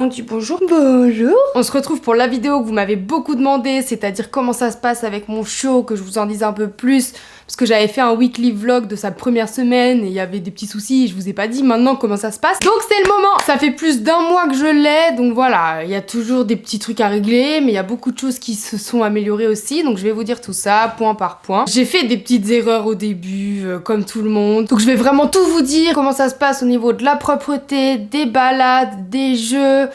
On dit bonjour. Bonjour. On se retrouve pour la vidéo que vous m'avez beaucoup demandé, c'est-à-dire comment ça se passe avec mon chiot, que je vous en dise un peu plus, parce que j'avais fait un weekly vlog de sa première semaine et il y avait des petits soucis et je vous ai pas dit maintenant comment ça se passe. Donc c'est le moment. Ça fait plus d'un mois que je l'ai, donc voilà, il y a toujours des petits trucs à régler, mais il y a beaucoup de choses qui se sont améliorées aussi, donc je vais vous dire tout ça, point par point. J'ai fait des petites erreurs au début, comme tout le monde, donc je vais vraiment tout vous dire, comment ça se passe au niveau de la propreté, des balades, des jeux,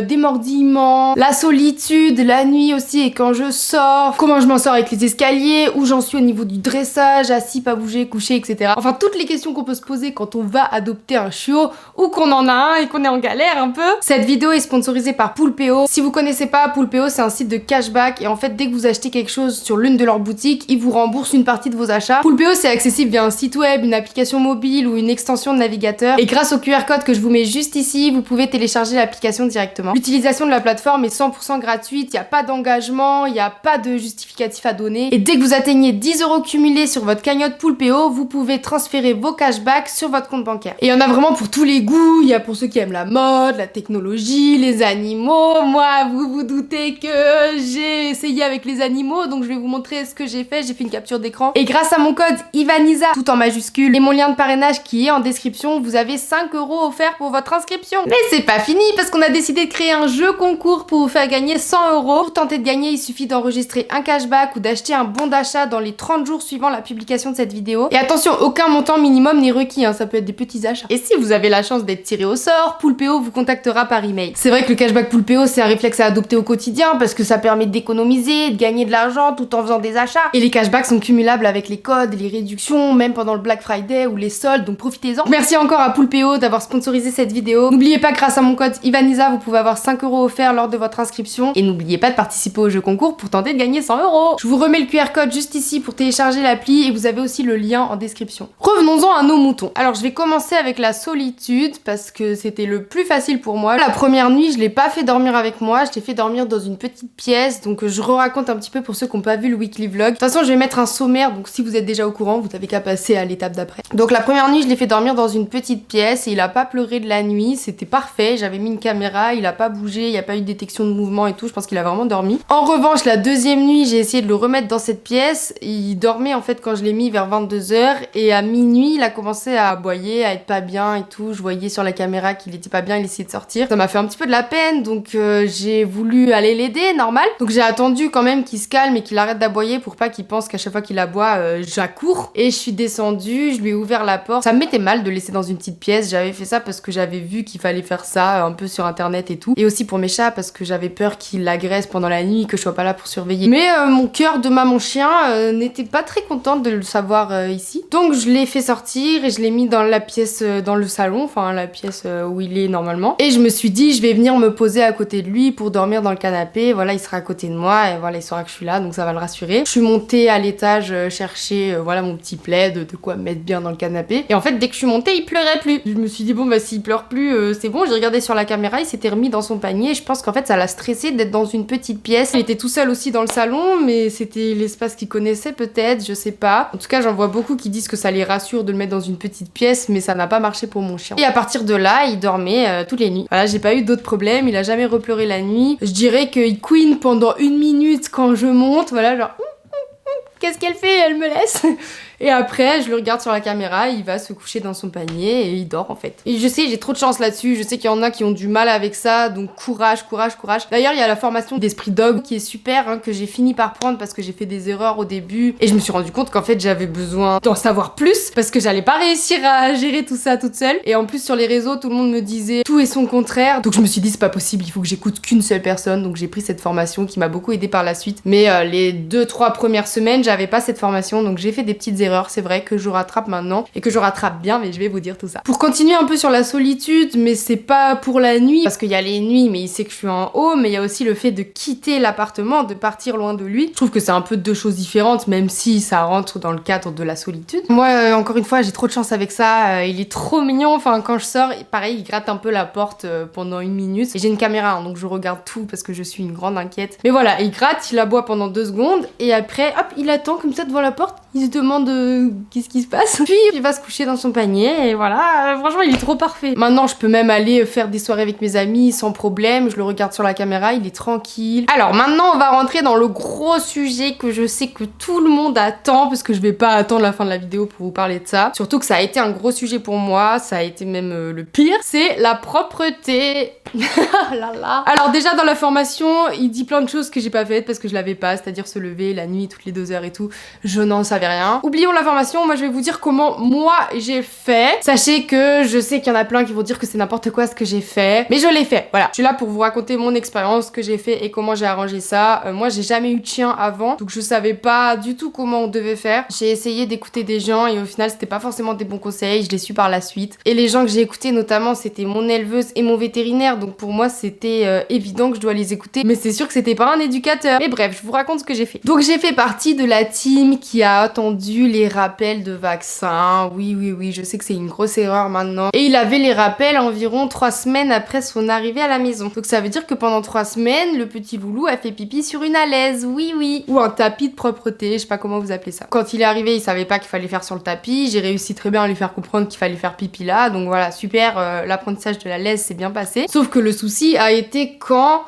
des mordillements, la solitude, la nuit aussi et quand je sors, comment je m'en sors avec les escaliers, où j'en suis au niveau du dressage, assis, pas bouger, couché, etc. Enfin toutes les questions qu'on peut se poser quand on va adopter un chiot ou qu'on en a un et qu'on est en galère un peu. Cette vidéo est sponsorisée par Poulpeo. Si vous connaissez pas, Poulpeo c'est un site de cashback et en fait dès que vous achetez quelque chose sur l'une de leurs boutiques, ils vous remboursent une partie de vos achats. Poulpeo c'est accessible via un site web, une application mobile ou une extension de navigateur et grâce au QR code que je vous mets juste ici, vous pouvez télécharger l'application directement. L'utilisation de la plateforme est 100% gratuite, il n'y a pas d'engagement, il n'y a pas de justificatif à donner. Et dès que vous atteignez 10 € cumulés sur votre cagnotte Poulpeo, vous pouvez transférer vos cashbacks sur votre compte bancaire. Et il y en a vraiment pour tous les goûts, il y a pour ceux qui aiment la mode, la technologie, les animaux. Moi, vous vous doutez que j'ai essayé avec les animaux, donc je vais vous montrer ce que j'ai fait. J'ai fait une capture d'écran. Et grâce à mon code IVANISA, tout en majuscule, et mon lien de parrainage qui est en description, vous avez 5 € offerts pour votre inscription. Mais c'est pas fini, parce qu'on a décidé de créer un jeu concours pour vous faire gagner 100 €. Pour tenter de gagner, il suffit d'enregistrer un cashback ou d'acheter un bon d'achat dans les 30 jours suivant la publication de cette vidéo. Et attention, aucun montant minimum n'est requis, hein, ça peut être des petits achats. Et si vous avez la chance d'être tiré au sort, Poulpeo vous contactera par email. C'est vrai que le cashback Poulpeo, c'est un réflexe à adopter au quotidien parce que ça permet d'économiser, de gagner de l'argent tout en faisant des achats. Et les cashbacks sont cumulables avec les codes, les réductions, même pendant le Black Friday ou les soldes, donc profitez-en. Merci encore à Poulpeo d'avoir sponsorisé cette vidéo. N'oubliez pas, grâce à mon code IVANISA, vous pouvez avoir 5 € offerts lors de votre inscription. Et n'oubliez pas de participer au jeu concours pour tenter de gagner 100 €. Je vous remets le QR code juste ici pour télécharger l'appli et vous avez aussi le lien en description. Revenons-en à nos moutons. Alors je vais commencer avec la solitude parce que c'était le plus facile pour moi. La première nuit, je l'ai pas fait dormir avec moi, je l'ai fait dormir dans une petite pièce. Donc je raconte un petit peu pour ceux qui n'ont pas vu le weekly vlog. De toute façon, je vais mettre un sommaire, donc si vous êtes déjà au courant, vous n'avez qu'à passer à l'étape d'après. Donc la première nuit, je l'ai fait dormir dans une petite pièce et il a pas pleuré de la nuit, c'était parfait. J'avais mis une caméra, il a pas bougé, il y a pas eu de détection de mouvement et tout, je pense qu'il a vraiment dormi. En revanche, la deuxième nuit, j'ai essayé de le remettre dans cette pièce. Il dormait en fait quand je l'ai mis vers 22 h et à minuit, il a commencé à aboyer, à être pas bien et tout. Je voyais sur la caméra qu'il était pas bien, il essayait de sortir. Ça m'a fait un petit peu de la peine, donc j'ai voulu aller l'aider, normal. Donc j'ai attendu quand même qu'il se calme et qu'il arrête d'aboyer pour pas qu'il pense qu'à chaque fois qu'il aboie, j'accours. Et je suis descendue, je lui ai ouvert la porte. Ça me mettait mal de le laisser dans une petite pièce. J'avais fait ça parce que j'avais vu qu'il fallait faire ça un peu sur internet et tout. Et aussi pour mes chats parce que j'avais peur qu'il l'agresse pendant la nuit, que je sois pas là pour surveiller. Mais mon cœur de maman chien n'était pas très contente de le savoir ici. Donc je l'ai fait sortir et je l'ai mis dans la pièce, dans le salon, enfin la pièce où il est normalement. Et je me suis dit, je vais venir me poser à côté de lui pour dormir dans le canapé. Voilà, il sera à côté de moi et voilà, il saura que je suis là, donc ça va le rassurer. Je suis montée à l'étage chercher voilà mon petit plaid, de quoi me mettre bien dans le canapé. Et en fait, dès que je suis montée, il pleurait plus. Je me suis dit, bon bah s'il pleure plus, c'est bon. J'ai regardé sur la caméra, il s'était remis dans son panier. Je pense qu'en fait ça l'a stressé d'être dans une petite pièce. Il était tout seul aussi dans le salon, mais c'était l'espace qu'il connaissait peut-être, je sais pas. En tout cas, j'en vois beaucoup qui disent que ça les rassure de le mettre dans une petite pièce, mais ça n'a pas marché pour mon chien. Et à partir de là, il dormait toutes les nuits. Voilà, j'ai pas eu d'autres problèmes, il a jamais repleuré la nuit. Je dirais qu'il couine pendant 1 minute quand je monte, voilà, genre qu'est-ce qu'elle fait? Elle me laisse. Et après, je le regarde sur la caméra, il va se coucher dans son panier et il dort en fait. Et je sais, j'ai trop de chance là-dessus, je sais qu'il y en a qui ont du mal avec ça, donc courage, courage, courage. D'ailleurs, il y a la formation d'Esprit Dog qui est super, hein, que j'ai fini par prendre parce que j'ai fait des erreurs au début et je me suis rendu compte qu'en fait, j'avais besoin d'en savoir plus parce que j'allais pas réussir à gérer tout ça toute seule. Et en plus, sur les réseaux, tout le monde me disait tout et son contraire. Donc je me suis dit, c'est pas possible, il faut que j'écoute qu'une seule personne. Donc j'ai pris cette formation qui m'a beaucoup aidée par la suite. Mais les 2-3 premières semaines, j'avais pas cette formation, donc j'ai fait des petites erreurs, c'est vrai, que je rattrape maintenant et que je rattrape bien, mais je vais vous dire tout ça. Pour continuer un peu sur la solitude, mais c'est pas pour la nuit, parce qu'il y a les nuits, mais il sait que je suis en haut, mais il y a aussi le fait de quitter l'appartement, de partir loin de lui. Je trouve que c'est un peu deux choses différentes, même si ça rentre dans le cadre de la solitude. Moi, encore une fois, j'ai trop de chance avec ça, il est trop mignon, enfin quand je sors, pareil, il gratte un peu la porte pendant 1 minute, et j'ai une caméra, hein, donc je regarde tout parce que je suis une grande inquiète. Mais voilà, il gratte, il aboie pendant 2 secondes, et après, hop, il attend comme ça devant la porte, il se demande qu'est-ce qui se passe. Puis il va se coucher dans son panier et voilà, franchement il est trop parfait. Maintenant je peux même aller faire des soirées avec mes amis sans problème, je le regarde sur la caméra, il est tranquille. Alors maintenant on va rentrer dans le gros sujet que je sais que tout le monde attend, parce que je vais pas attendre la fin de la vidéo pour vous parler de ça. Surtout que ça a été un gros sujet pour moi, ça a été même le pire, c'est la propreté. Là là. Alors déjà dans la formation, il dit plein de choses que j'ai pas faites parce que je l'avais pas, c'est-à-dire se lever la nuit toutes les 2 heures et tout. Je n'en savais rien. Oublions la formation, moi je vais vous dire comment moi j'ai fait. Sachez que je sais qu'il y en a plein qui vont dire que c'est n'importe quoi ce que j'ai fait, mais je l'ai fait. Voilà, je suis là pour vous raconter mon expérience, ce que j'ai fait et comment j'ai arrangé ça. Moi j'ai jamais eu de chien avant, donc je savais pas du tout comment on devait faire. J'ai essayé d'écouter des gens et au final c'était pas forcément des bons conseils, je l'ai su par la suite. Et les gens que j'ai écoutés notamment c'était mon éleveuse et mon vétérinaire, donc pour moi c'était évident que je dois les écouter, mais c'est sûr que c'était pas un éducateur. Et bref, je vous raconte ce que j'ai fait. Donc j'ai fait partie de la team qui a attendu les rappels de vaccins. Oui, je sais que c'est une grosse erreur maintenant. Et il avait les rappels environ 3 semaines après son arrivée à la maison. Donc ça veut dire que pendant 3 semaines, le petit loulou a fait pipi sur une alaise, oui. Ou un tapis de propreté, je sais pas comment vous appelez ça. Quand il est arrivé, il savait pas qu'il fallait faire sur le tapis. J'ai réussi très bien à lui faire comprendre qu'il fallait faire pipi là. Donc voilà, super, l'apprentissage de la laise s'est bien passé. Sauf que le souci a été quand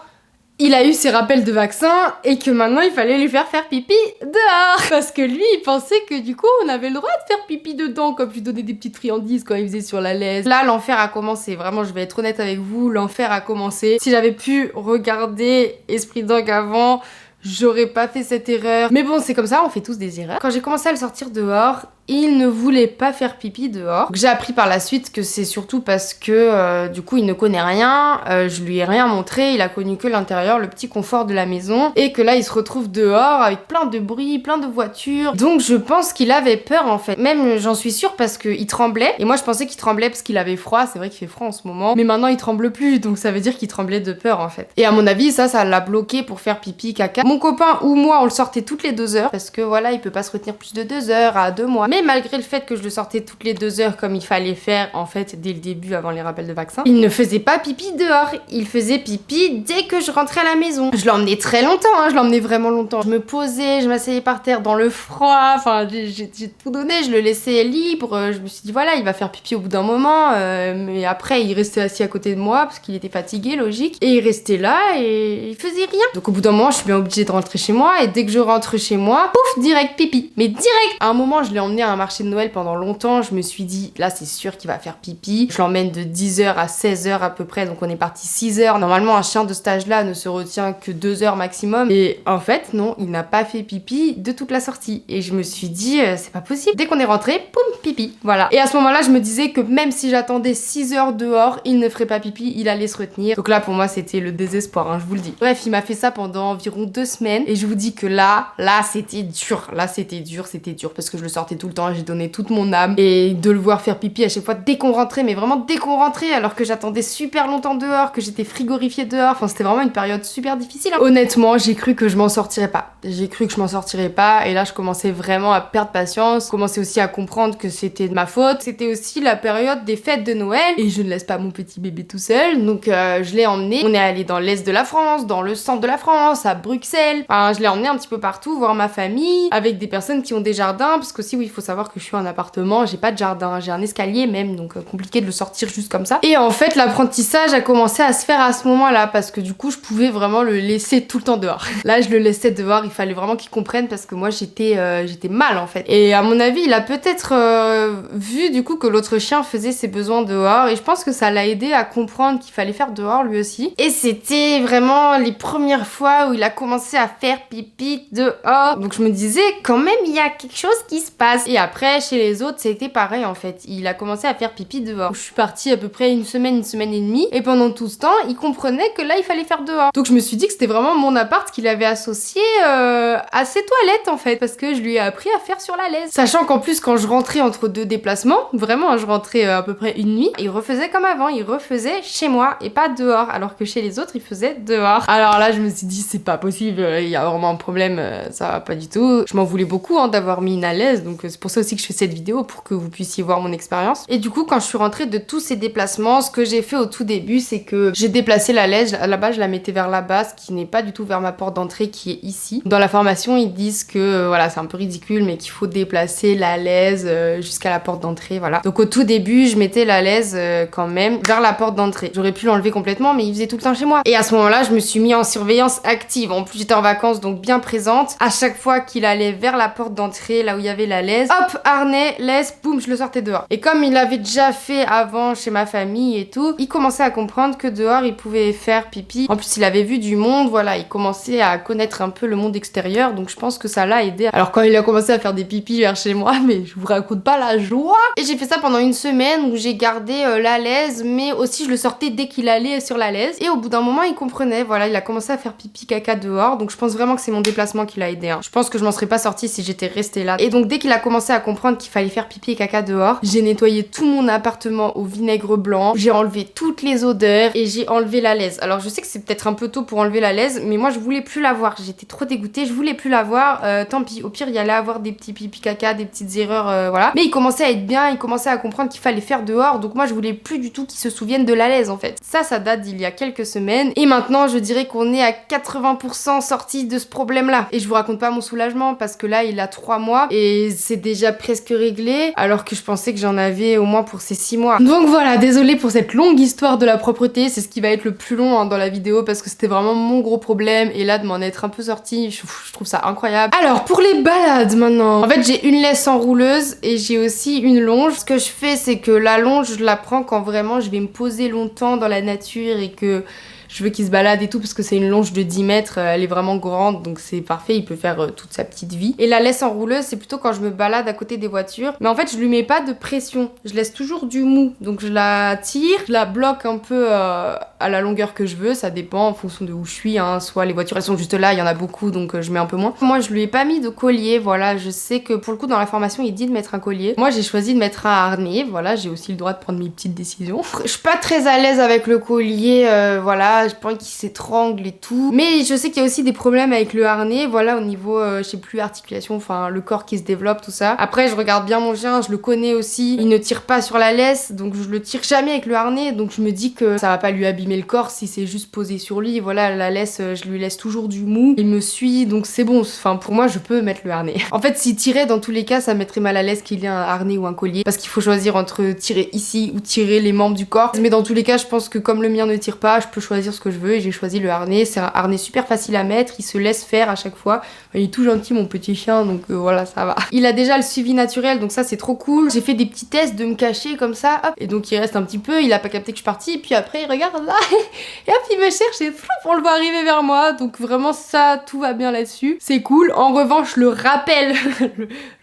il a eu ses rappels de vaccin et que maintenant il fallait lui faire pipi dehors. Parce que lui, il pensait que du coup, on avait le droit de faire pipi dedans, comme je lui donnais des petites friandises quand il faisait sur la laisse. Là, l'enfer a commencé. Vraiment, je vais être honnête avec vous, l'enfer a commencé. Si j'avais pu regarder Esprit Dog avant, j'aurais pas fait cette erreur. Mais bon, c'est comme ça, on fait tous des erreurs. Quand j'ai commencé à le sortir dehors, il ne voulait pas faire pipi dehors. J'ai appris par la suite que c'est surtout parce que du coup il ne connaît rien, je lui ai rien montré, il a connu que l'intérieur, le petit confort de la maison, et que là il se retrouve dehors avec plein de bruit, plein de voitures. Donc je pense qu'il avait peur en fait. Même j'en suis sûre parce qu'il tremblait, et moi je pensais qu'il tremblait parce qu'il avait froid, c'est vrai qu'il fait froid en ce moment, mais maintenant il tremble plus, donc ça veut dire qu'il tremblait de peur en fait. Et à mon avis ça l'a bloqué pour faire pipi, caca. Mon copain ou moi on le sortait toutes les 2 heures, parce que voilà il peut pas se retenir plus de 2 heures à 2 mois. Mais malgré le fait que je le sortais toutes les 2 heures comme il fallait faire en fait dès le début avant les rappels de vaccin, il ne faisait pas pipi dehors, il faisait pipi dès que je rentrais à la maison. Je l'emmenais très longtemps, je l'emmenais vraiment longtemps. Je me posais, je m'asseyais par terre dans le froid, enfin j'ai tout donné, je le laissais libre, je me suis dit voilà il va faire pipi au bout d'un moment, mais après il restait assis à côté de moi parce qu'il était fatigué, logique, et il restait là et il faisait rien. Donc au bout d'un moment je suis bien obligée de rentrer chez moi, et dès que je rentre chez moi, pouf, direct pipi, mais direct. À un moment je l'ai emmené à un marché de Noël pendant longtemps, je me suis dit là c'est sûr qu'il va faire pipi. Je l'emmène de 10h à 16h à peu près, donc on est parti 6h. Normalement un chien de cet âge-là ne se retient que 2 heures maximum, et en fait non, il n'a pas fait pipi de toute la sortie. Et je me suis dit c'est pas possible. Dès qu'on est rentré, poum, pipi, voilà. Et à ce moment-là je me disais que même si j'attendais 6 heures dehors, il ne ferait pas pipi, il allait se retenir. Donc là pour moi c'était le désespoir, je vous le dis. Bref, il m'a fait ça pendant environ 2 semaines, et je vous dis que là c'était dur. Là c'était dur parce que je le sortais tout le temps, j'ai donné toute mon âme, et de le voir faire pipi à chaque fois dès qu'on rentrait, mais vraiment dès qu'on rentrait, alors que j'attendais super longtemps dehors, que j'étais frigorifiée dehors, enfin c'était vraiment une période super difficile. Honnêtement, j'ai cru que je m'en sortirais pas. Et là je commençais vraiment à perdre patience, je commençais aussi à comprendre que c'était de ma faute. C'était aussi la période des fêtes de Noël, et je ne laisse pas mon petit bébé tout seul, donc je l'ai emmené. On est allé dans l'est de la France, dans le centre de la France, à Bruxelles, enfin je l'ai emmené un petit peu partout, voir ma famille, avec des personnes qui ont des jardins, parce qu'aussi oui, il faut savoir que je suis en appartement, j'ai pas de jardin, j'ai un escalier même, donc compliqué de le sortir juste comme ça. Et en fait l'apprentissage a commencé à se faire à ce moment-là, parce que du coup je pouvais vraiment le laisser tout le temps dehors. Là je le laissais dehors, il fallait vraiment qu'il comprenne, parce que moi j'étais mal en fait. Et à mon avis il a peut-être vu du coup que l'autre chien faisait ses besoins dehors, et je pense que ça l'a aidé à comprendre qu'il fallait faire dehors lui aussi. Et c'était vraiment les premières fois où il a commencé à faire pipi dehors, donc je me disais quand même il y a quelque chose qui se passe. Et après chez les autres c'était pareil en fait, il a commencé à faire pipi dehors. Je suis partie à peu près une semaine et demie, et pendant tout ce temps il comprenait que là il fallait faire dehors. Donc je me suis dit que c'était vraiment mon appart qu'il avait associé à ses toilettes en fait, parce que je lui ai appris à faire sur la laise. Sachant qu'en plus quand je rentrais entre 2 déplacements, vraiment je rentrais à peu près une nuit, il refaisait comme avant, il refaisait chez moi et pas dehors, alors que chez les autres il faisait dehors. Alors là je me suis dit c'est pas possible, il y a vraiment un problème, ça va pas du tout. Je m'en voulais beaucoup d'avoir mis une à l'aise, donc c'est pour ça aussi que je fais cette vidéo, pour que vous puissiez voir mon expérience. Et du coup quand je suis rentrée de tous ces déplacements, ce que j'ai fait au tout début c'est que j'ai déplacé la laise. Là-bas je la mettais vers la base, qui n'est pas du tout vers ma porte d'entrée qui est ici. Dans la formation, ils disent que voilà, c'est un peu ridicule, mais qu'il faut déplacer la laise jusqu'à la porte d'entrée, voilà. Donc au tout début, je mettais la laise quand même vers la porte d'entrée. J'aurais pu l'enlever complètement, mais il faisait tout le temps chez moi. Et à ce moment-là, je me suis mis en surveillance active. En plus, j'étais en vacances, donc bien présente. À chaque fois qu'il allait vers la porte d'entrée, là où il y avait la laise, hop, harnais, laisse, boum, je le sortais dehors. Et comme il l'avait déjà fait avant chez ma famille et tout, il commençait à comprendre que dehors, il pouvait faire pipi. En plus, il avait vu du monde, voilà, il commençait à connaître un peu le monde extérieur, donc je pense que ça l'a aidé. Alors quand il a commencé à faire des pipis vers chez moi, mais je vous raconte pas la joie. Et j'ai fait ça pendant une semaine où j'ai gardé la laise, mais aussi je le sortais dès qu'il allait sur la laise. Et au bout d'un moment, il comprenait, voilà, il a commencé à faire pipi caca dehors, donc je pense vraiment que c'est mon déplacement qui l'a aidé. Hein. Je pense que je m'en serais pas sortie si j'étais restée là. Et donc dès qu'il a commencé à comprendre qu'il fallait faire pipi et caca dehors, j'ai nettoyé tout mon appartement au vinaigre blanc, j'ai enlevé toutes les odeurs et j'ai enlevé la laise. Alors je sais que c'est peut-être un peu tôt pour enlever la laise, mais moi je voulais plus la voir, j'étais trop dégoûtée, je voulais plus la voir, tant pis, au pire il y allait avoir des petits pipi caca, des petites erreurs, voilà. Mais il commençait à être bien, il commençait à comprendre qu'il fallait faire dehors, donc moi je voulais plus du tout qu'il se souvienne de la laise en fait. Ça date d'il y a quelques semaines, et maintenant je dirais qu'on est à 80% sorti de ce problème-là. Et je vous raconte pas mon soulagement, parce que là il a 3 mois, et c'est déjà presque réglé, alors que je pensais que j'en avais au moins pour ces 6 mois. Donc voilà, désolée pour cette longue histoire de la propreté, c'est ce qui va être le plus long hein, dans la vidéo, parce que c'était vraiment mon gros problème, et là de m'en être un peu sortie, je trouve ça incroyable. Alors pour les balades maintenant, en fait j'ai une laisse enrouleuse et j'ai aussi une longe. Ce que je fais, c'est que la longe je la prends quand vraiment je vais me poser longtemps dans la nature et que je veux qu'il se balade et tout, parce que c'est une longe de 10 mètres, elle est vraiment grande, donc c'est parfait, il peut faire toute sa petite vie. Et la laisse enrouleuse, c'est plutôt quand je me balade à côté des voitures, mais en fait je lui mets pas de pression, je laisse toujours du mou, donc je la tire, je la bloque un peu à la longueur que je veux, ça dépend en fonction de où je suis, hein. Soit les voitures elles sont juste là, il y en a beaucoup, donc je mets un peu moins. Moi je lui ai pas mis de collier, voilà, je sais que pour le coup dans la formation il dit de mettre un collier. Moi j'ai choisi de mettre un harnais, voilà, j'ai aussi le droit de prendre mes petites décisions. Je suis pas très à l'aise avec le collier, voilà, je pense qu'il s'étrangle et tout. Mais je sais qu'il y a aussi des problèmes avec le harnais, voilà, au niveau, je sais plus, articulation, enfin le corps qui se développe, tout ça. Après, je regarde bien mon chien, je le connais aussi. Il ne tire pas sur la laisse, donc je le tire jamais avec le harnais. Donc je me dis que ça va pas lui abîmer le corps si c'est juste posé sur lui. Voilà, la laisse, je lui laisse toujours du mou. Il me suit, donc c'est bon. Enfin, pour moi, je peux mettre le harnais. En fait, s'il tirait, dans tous les cas, ça mettrait mal à l'aise qu'il y ait un harnais ou un collier. Parce qu'il faut choisir entre tirer ici ou tirer les membres du corps. Mais dans tous les cas, je pense que comme le mien ne tire pas, je peux choisir ce que je veux, et j'ai choisi le harnais. C'est un harnais super facile à mettre, il se laisse faire à chaque fois. Il est tout gentil mon petit chien, donc voilà, ça va. Il a déjà le suivi naturel, donc ça c'est trop cool. J'ai fait des petits tests de me cacher comme ça, hop, et donc il reste un petit peu, il a pas capté que je suis partie, puis après il regarde là, et hop il me cherche et flou, on le voit arriver vers moi, donc vraiment ça, tout va bien là-dessus. C'est cool. En revanche, le rappel,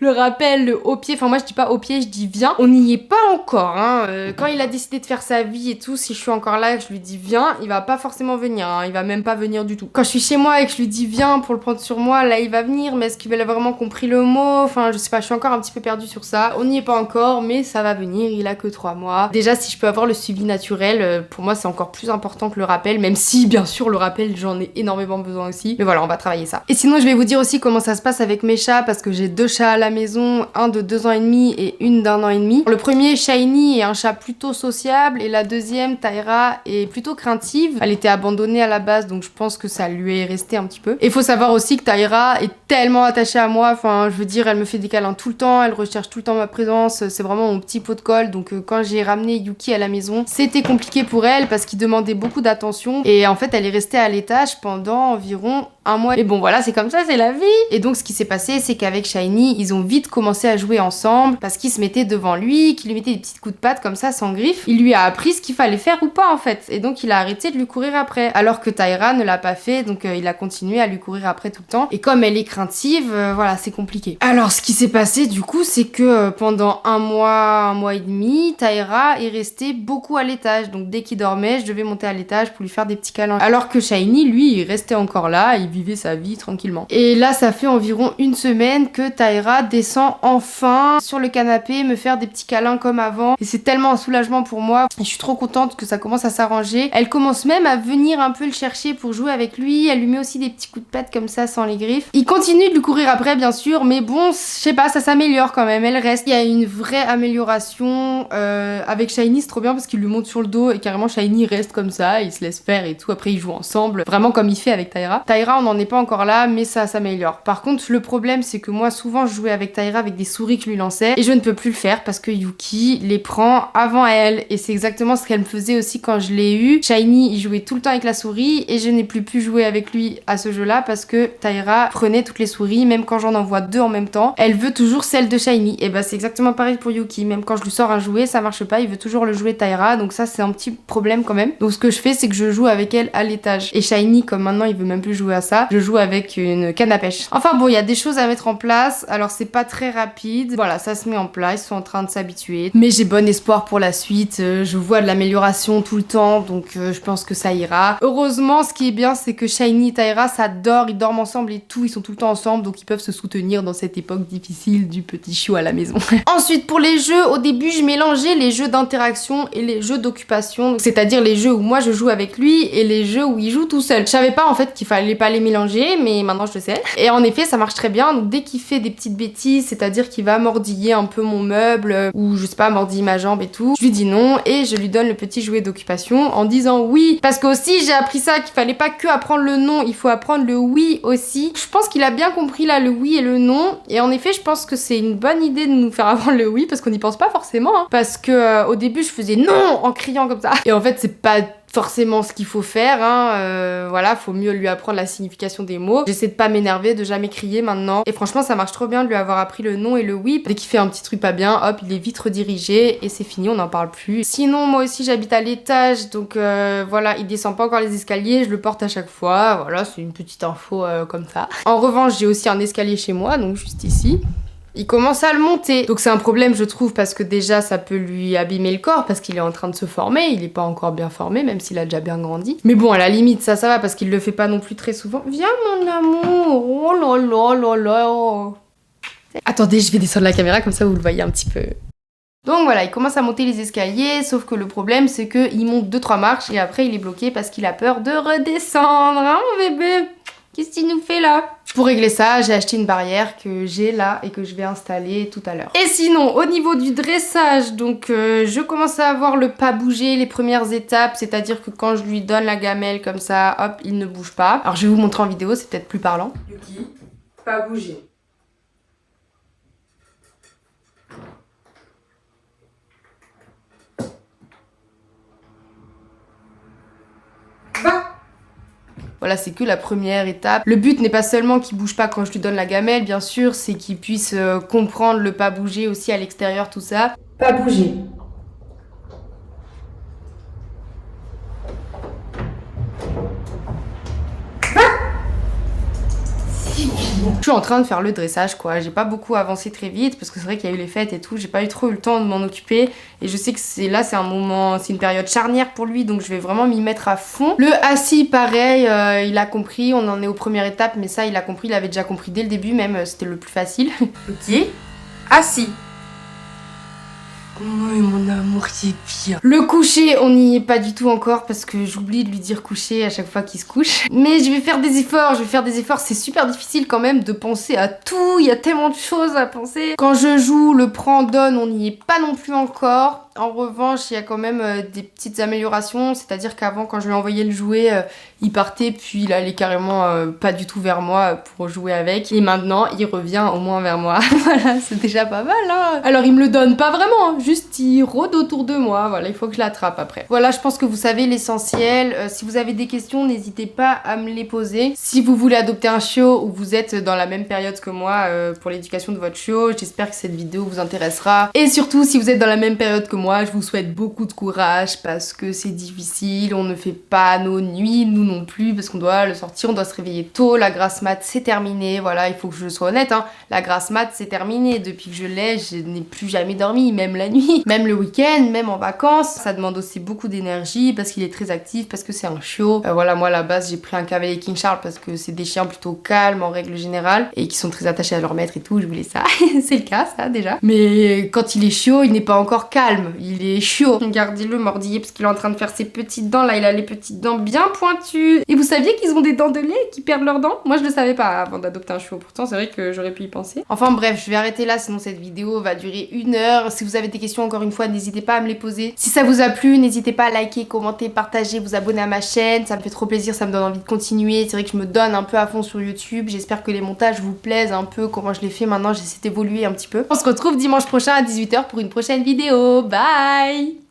le rappel au pied, enfin moi je dis pas au pied, je dis viens. On n'y est pas encore, hein. Quand il a décidé de faire sa vie et tout, si je suis encore là et que je lui dis viens, il va pas forcément venir, hein. Il va même pas venir du tout. Quand je suis chez moi et que je lui dis viens pour le prendre sur moi, là il va venir, mais est-ce qu'il a vraiment compris le mot? Enfin je sais pas, je suis encore un petit peu perdue sur ça. On n'y est pas encore, mais ça va venir, il a que 3 mois. Déjà si je peux avoir le suivi naturel, pour moi c'est encore plus important que le rappel, même si bien sûr le rappel j'en ai énormément besoin aussi. Mais voilà, on va travailler ça. Et sinon je vais vous dire aussi comment ça se passe avec mes chats, parce que j'ai 2 chats à la maison, un de 2 ans et demi et une d'1 an et demi. Le premier, Shiny, est un chat plutôt sociable, et la deuxième, Tyra, est plutôt craintive. Elle était abandonnée à la base, donc je pense que ça lui est resté un petit peu. Et faut savoir aussi que Tyra est tellement attachée à moi, enfin je veux dire, elle me fait des câlins tout le temps, elle recherche tout le temps ma présence, c'est vraiment mon petit pot de colle. Donc quand j'ai ramené Yuki à la maison, c'était compliqué pour elle parce qu'il demandait beaucoup d'attention, et en fait elle est restée à l'étage pendant environ 1 mois. Et bon voilà, c'est comme ça, c'est la vie. Et donc ce qui s'est passé, c'est qu'avec Shiny, ils ont vite commencé à jouer ensemble, parce qu'il se mettait devant lui, qu'il lui mettait des petits coups de patte comme ça sans griffe. Il lui a appris ce qu'il fallait faire ou pas en fait, et donc il a arrêté de lui courir après, alors que Tyra ne l'a pas fait, donc il a continué à lui courir après tout le temps. Et comme elle est craintive, voilà, c'est compliqué. Alors ce qui s'est passé du coup, c'est que pendant 1 mois et demi, Tyra est restée beaucoup à l'étage, donc dès qu'il dormait, je devais monter à l'étage pour lui faire des petits câlins, alors que Shiny, lui, il restait encore là, il vivait sa vie tranquillement. Et là, ça fait environ 1 semaine que Tyra descend enfin sur le canapé, me faire des petits câlins comme avant, et c'est tellement un soulagement pour moi, et je suis trop contente que ça commence à s'arranger. Elle commence même à venir un peu le chercher pour jouer avec lui, elle lui met aussi des petits coups de patte comme ça sans les griffes. Il continue de lui courir après bien sûr, mais bon, je sais pas, ça s'améliore quand même, elle reste. Il y a une vraie amélioration avec Shiny, c'est trop bien parce qu'il lui monte sur le dos et carrément Shiny reste comme ça, il se laisse faire et tout, après ils jouent ensemble, vraiment comme il fait avec Tyra. Tyra n'en est pas encore là, mais ça s'améliore. Par contre, le problème, c'est que moi, souvent, je jouais avec Taïra avec des souris que je lui lançais, et je ne peux plus le faire parce que Yuki les prend avant elle, et c'est exactement ce qu'elle me faisait aussi quand je l'ai eu. Shiny, il jouait tout le temps avec la souris, et je n'ai plus pu jouer avec lui à ce jeu-là parce que Taïra prenait toutes les souris, même quand j'en envoie deux en même temps, elle veut toujours celle de Shiny. Et bah c'est exactement pareil pour Yuki, même quand je lui sors un jouet, ça marche pas, il veut toujours le jouet Taïra, donc ça c'est un petit problème quand même. Donc ce que je fais, c'est que je joue avec elle à l'étage. Et Shiny, comme maintenant il veut même plus jouer à ça, je joue avec une canne à pêche. Enfin bon, il y a des choses à mettre en place, alors c'est pas très rapide. Voilà, ça se met en place, ils sont en train de s'habituer. Mais j'ai bon espoir pour la suite, je vois de l'amélioration tout le temps, donc je pense que ça ira. Heureusement, ce qui est bien, c'est que Shiny et Taïra s'adorent, ils dorment ensemble et tout, ils sont tout le temps ensemble, donc ils peuvent se soutenir dans cette époque difficile du petit chiot à la maison. Ensuite, pour les jeux, au début, je mélangeais les jeux d'interaction et les jeux d'occupation, c'est-à-dire les jeux où moi je joue avec lui et les jeux où il joue tout seul. Je savais pas en fait qu'il fallait pas les mélanger, mais maintenant je le sais. Et en effet, ça marche très bien, donc dès qu'il fait des petites bêtises, c'est-à-dire qu'il va mordiller un peu mon meuble, ou je sais pas, mordiller ma jambe et tout, je lui dis non, et je lui donne le petit jouet d'occupation en disant oui. Parce que aussi, j'ai appris ça, qu'il fallait pas que apprendre le non, il faut apprendre le oui aussi. Je pense qu'il a bien compris là le oui et le non, et en effet, je pense que c'est une bonne idée de nous faire apprendre le oui, parce qu'on n'y pense pas forcément, hein. Parce que au début, je faisais non en criant comme ça. Et en fait, c'est pas forcément ce qu'il faut faire, hein. Voilà, faut mieux lui apprendre la signification des mots. J'essaie de pas m'énerver, de jamais crier maintenant. Et franchement, ça marche trop bien de lui avoir appris le non et le oui. Dès qu'il fait un petit truc pas bien, hop, il est vite redirigé et c'est fini, on n'en parle plus. Sinon, moi aussi, j'habite à l'étage, donc voilà, il descend pas encore les escaliers, je le porte à chaque fois. Voilà, c'est une petite info comme ça. En revanche, j'ai aussi un escalier chez moi, donc juste ici. Il commence à le monter. Donc c'est un problème, je trouve, parce que déjà ça peut lui abîmer le corps parce qu'il est en train de se former, il est pas encore bien formé, même s'il a déjà bien grandi. Mais bon, à la limite, ça va parce qu'il le fait pas non plus très souvent. Viens mon amour. Oh là là là là. Attendez, je vais descendre la caméra comme ça vous le voyez un petit peu. Donc voilà, il commence à monter les escaliers, sauf que le problème c'est qu'il monte 2-3 marches et après il est bloqué parce qu'il a peur de redescendre. Hein mon bébé? Qu'est-ce qu'il nous fait là? Pour régler ça, j'ai acheté une barrière que j'ai là et que je vais installer tout à l'heure. Et sinon, au niveau du dressage, donc je commence à avoir le pas bouger, les premières étapes, c'est-à-dire que quand je lui donne la gamelle comme ça, hop, il ne bouge pas. Alors je vais vous montrer en vidéo, c'est peut-être plus parlant. Yuki, pas bouger. Voilà, c'est que la première étape. Le but n'est pas seulement qu'il bouge pas quand je lui donne la gamelle, bien sûr, c'est qu'il puisse comprendre le pas bouger aussi à l'extérieur, tout ça. Pas bouger. Je suis en train de faire le dressage quoi, j'ai pas beaucoup avancé très vite parce que c'est vrai qu'il y a eu les fêtes et tout, j'ai pas eu trop eu le temps de m'en occuper et je sais que c'est un moment, c'est une période charnière pour lui donc je vais vraiment m'y mettre à fond. Le assis pareil, il a compris, on en est aux premières étapes mais ça il a compris, il avait déjà compris dès le début même, c'était le plus facile. Ok, assis. Oui mon amour il est bien. Le coucher on n'y est pas du tout encore parce que j'oublie de lui dire coucher à chaque fois qu'il se couche. Mais je vais faire des efforts, c'est super difficile quand même de penser à tout, il y a tellement de choses à penser. Quand je joue le prend donne on n'y est pas non plus encore. En revanche, il y a quand même des petites améliorations, c'est-à-dire qu'avant, quand je lui envoyais le jouet, il partait, puis il allait carrément pas du tout vers moi pour jouer avec. Et maintenant, il revient au moins vers moi. Voilà, c'est déjà pas mal, hein. Alors, il me le donne pas vraiment, hein, juste il rôde autour de moi. Voilà, il faut que je l'attrape après. Voilà, je pense que vous savez l'essentiel. Si vous avez des questions, n'hésitez pas à me les poser. Si vous voulez adopter un chiot ou vous êtes dans la même période que moi pour l'éducation de votre chiot, j'espère que cette vidéo vous intéressera. Et surtout, si vous êtes dans la même période que moi, je vous souhaite beaucoup de courage parce que c'est difficile, on ne fait pas nos nuits, nous non plus, parce qu'on doit le sortir, on doit se réveiller tôt, la grasse mat c'est terminé, voilà, il faut que je sois honnête, hein, la grasse mat c'est terminé, depuis que je l'ai, je n'ai plus jamais dormi, même la nuit, même le week-end, même en vacances, ça demande aussi beaucoup d'énergie parce qu'il est très actif, parce que c'est un chiot, voilà, moi à la base j'ai pris un cavalier King Charles parce que c'est des chiens plutôt calmes en règle générale et qui sont très attachés à leur maître et tout, je voulais ça, c'est le cas ça déjà, mais quand il est chiot, il n'est pas encore calme. il est chaud. Regardez-le mordiller parce qu'il est en train de faire ses petites dents. Là, il a les petites dents bien pointues. Et vous saviez qu'ils ont des dents de lait et qu'ils perdent leurs dents? Moi, je le savais pas avant d'adopter un chiot. Pourtant, c'est vrai que j'aurais pu y penser. Enfin bref, je vais arrêter là, sinon cette vidéo va durer 1 heure. Si vous avez des questions, encore une fois, n'hésitez pas à me les poser. Si ça vous a plu, n'hésitez pas à liker, commenter, partager, vous abonner à ma chaîne. Ça me fait trop plaisir, ça me donne envie de continuer. C'est vrai que je me donne un peu à fond sur YouTube. J'espère que les montages vous plaisent un peu, comment je les fais maintenant. J'essaie d'évoluer un petit peu. On se retrouve dimanche prochain à 18 h pour une prochaine vidéo. Bye!